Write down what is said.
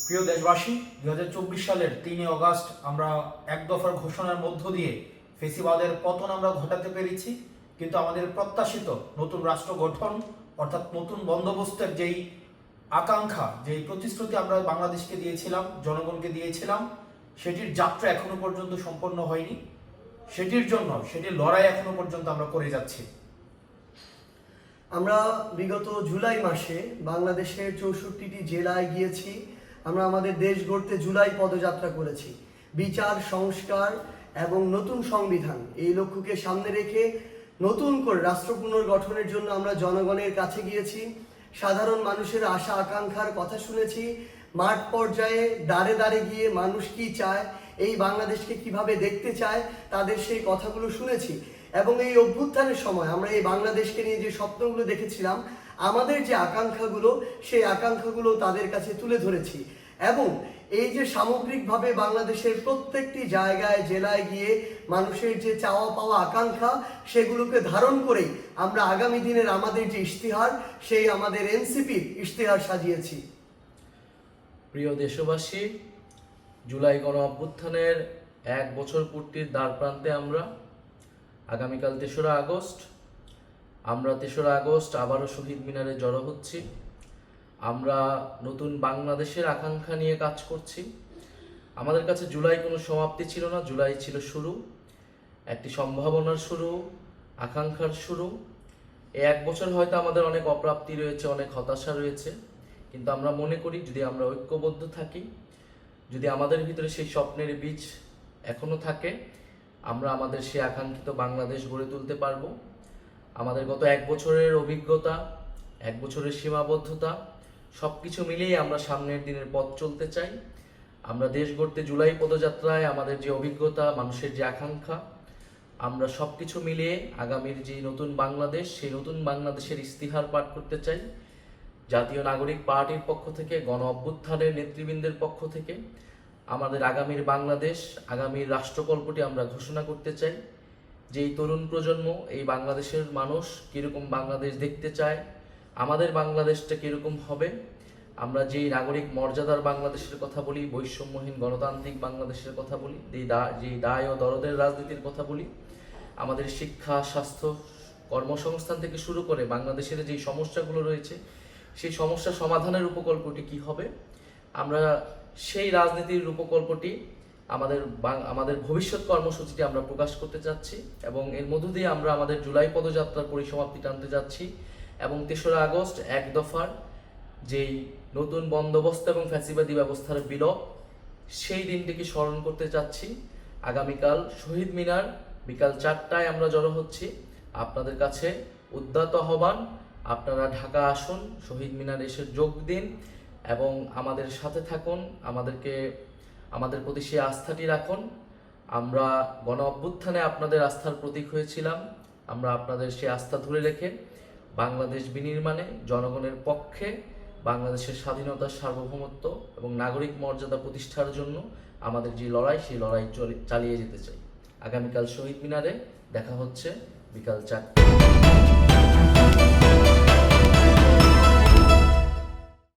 প্রিয় দেশবাসী, 2024 সালের 3 অগাস্ট আমরা এক দফার ঘোষণার মধ্য দিয়ে ফেসিবাদের পতন আমরা ঘটাতে পেরেছি। কিন্তু আমাদের প্রত্যাশিত নতুন রাষ্ট্র গঠন অর্থাৎ নতুন বন্দোবস্তের যেই আকাঙ্ক্ষা, যেই প্রতিশ্রুতি আমরা বাংলাদেশকে দিয়েছিলাম, জনগণকে দিয়েছিলাম, সেটির যাত্রা এখনো পর্যন্ত সম্পন্ন হয়নি। সেটির লড়াই এখনো পর্যন্ত আমরা করে যাচ্ছি। আমরা বিগত জুলাই মাসে বাংলাদেশের 64টি জেলায় গিয়েছি। আমরা আমাদের দেশ গড়তে জুলাই পদযাত্রা করেছি। বিচার, সংস্কার এবং নতুন সংবিধান এই লক্ষ্যকে সামনে রেখে নতুন করে রাষ্ট্র পুনর্গঠনের জন্য আমরা জনগণের কাছে গিয়েছি। সাধারণ মানুষের আশা আকাঙ্ক্ষার কথা শুনেছি। মাঠ পর্যায়ে দাঁড়ে দাঁড়ে গিয়ে মানুষ কি চায়, এই বাংলাদেশকে কিভাবে দেখতে চায়, তাদের সেই কথাগুলো শুনেছি। এবং এই অভ্যুত্থানের সময় আমরা এই বাংলাদেশকে নিয়ে যে স্বপ্নগুলো দেখেছিলাম, আমাদের যে আকাঙ্ক্ষাগুলো, সেই আকাঙ্ক্ষাগুলো তাদের কাছে তুলে ধরেছি। এবং এই যে সামগ্রিকভাবে বাংলাদেশের প্রত্যেকটি জায়গায় জেলায় গিয়ে মানুষের যে চাওয়া পাওয়া আকাঙ্ক্ষা, সেগুলোকে ধারণ করেই আমরা আগামী দিনের আমাদের যে ইশতেহার, সেই আমাদের এনসিপির ইশতেহার সাজিয়েছি। প্রিয় দেশবাসী, জুলাই গণ অভ্যুত্থানের 1 বছর পূর্তির দ্বার প্রান্তে আমরা। আগামীকাল 3রা আগস্ট। আমরা 3রা আগস্ট আবারও শহীদ মিনারে জড়ো হচ্ছি। আমরা নতুন বাংলাদেশের আকাঙ্ক্ষা নিয়ে কাজ করছি। আমাদের কাছে জুলাই কোনো সমাপ্তি ছিল না, জুলাই ছিল শুরু, একটি সম্ভাবনার শুরু, আকাঙ্ক্ষার শুরু। এই 1 বছর হয়তো আমাদের অনেক অপ্রাপ্তি রয়েছে, অনেক হতাশা রয়েছে, কিন্তু আমরা মনে করি যদি আমরা ঐক্যবদ্ধ থাকি, যদি আমাদের ভিতরে সেই স্বপ্নের বীজ এখনো থাকে, আমরা আমাদের সেই আকাঙ্ক্ষিত বাংলাদেশ গড়ে তুলতে পারবো। আমাদের গত 1 বছরের অভিজ্ঞতা, 1 বছরের সীমাবদ্ধতা সব কিছু মিলিয়ে আমরা সামনের দিনের পথ চলতে চাই। আমরা দেশ গড়তে জুলাই পদযাত্রায় আমাদের যে অভিজ্ঞতা, মানুষের যে আকাঙ্ক্ষা, আমরা সব কিছু মিলিয়ে আগামীর যে নতুন বাংলাদেশ, সেই নতুন বাংলাদেশের ইশতেহার পাঠ করতে চাই। জাতীয় নাগরিক পার্টির পক্ষ থেকে, গণ অভ্যুত্থানের নেতৃবৃন্দের পক্ষ থেকে আমাদের আগামীর বাংলাদেশ, আগামীর রাষ্ট্রকল্পটি আমরা ঘোষণা করতে চাই। যেই তরুণ প্রজন্ম, এই বাংলাদেশের মানুষ কীরকম বাংলাদেশ দেখতে চায়, আমাদের বাংলাদেশটা কীরকম হবে, আমরা যেই নাগরিক মর্যাদার বাংলাদেশের কথা বলি, বৈষম্যহীন গণতান্ত্রিক বাংলাদেশের কথা বলি, যেই দায় ও দরদের রাজনীতির কথা বলি, আমাদের শিক্ষা, স্বাস্থ্য, কর্মসংস্থান থেকে শুরু করে বাংলাদেশের যেই সমস্যাগুলো রয়েছে, সেই সমস্যা সমাধানের উপকল্পটি কি হবে, আমরা সেই রাজনীতির রূপকল্পটি আমাদের ভবিষ্যৎ কর্মসূচিটি আমরা প্রকাশ করতে চাচ্ছি। এবং এর মধ্য দিয়ে আমরা আমাদের জুলাই পদযাত্রার পরিসমাপ্তি টানতে যাচ্ছি এবং 3রা আগস্ট 1 দফার যেই নতুন বন্দোবস্ত এবং ফ্যাসিবাদী ব্যবস্থার বিলোপ, সেই দিনটিকে স্মরণ করতে চাচ্ছি। আগামীকাল শহীদ মিনার বিকাল 4টায় আমরা জড়ো হচ্ছি। আপনাদের কাছে উদ্যত আহ্বান, আপনারা ঢাকা আসুন, শহীদ মিনার এসে যোগ দিন এবং আমাদের সাথে থাকুন, আমাদের প্রতি সেই আস্থাটি রাখুন। আমরা গণ অভ্যুত্থানে আপনাদের আস্থার প্রতীক হয়েছিলাম। আমরা আপনাদের সেই আস্থা ধরে রেখে বাংলাদেশ বিনির্মাণে জনগণের পক্ষে, বাংলাদেশের স্বাধীনতা, সার্বভৌমত্ব এবং নাগরিক মর্যাদা প্রতিষ্ঠার জন্য আমাদের যে লড়াই, সেই লড়াই চালিয়ে যেতে চাই। আগামীকাল শহীদ মিনারে দেখা হচ্ছে বিকাল 4টায়।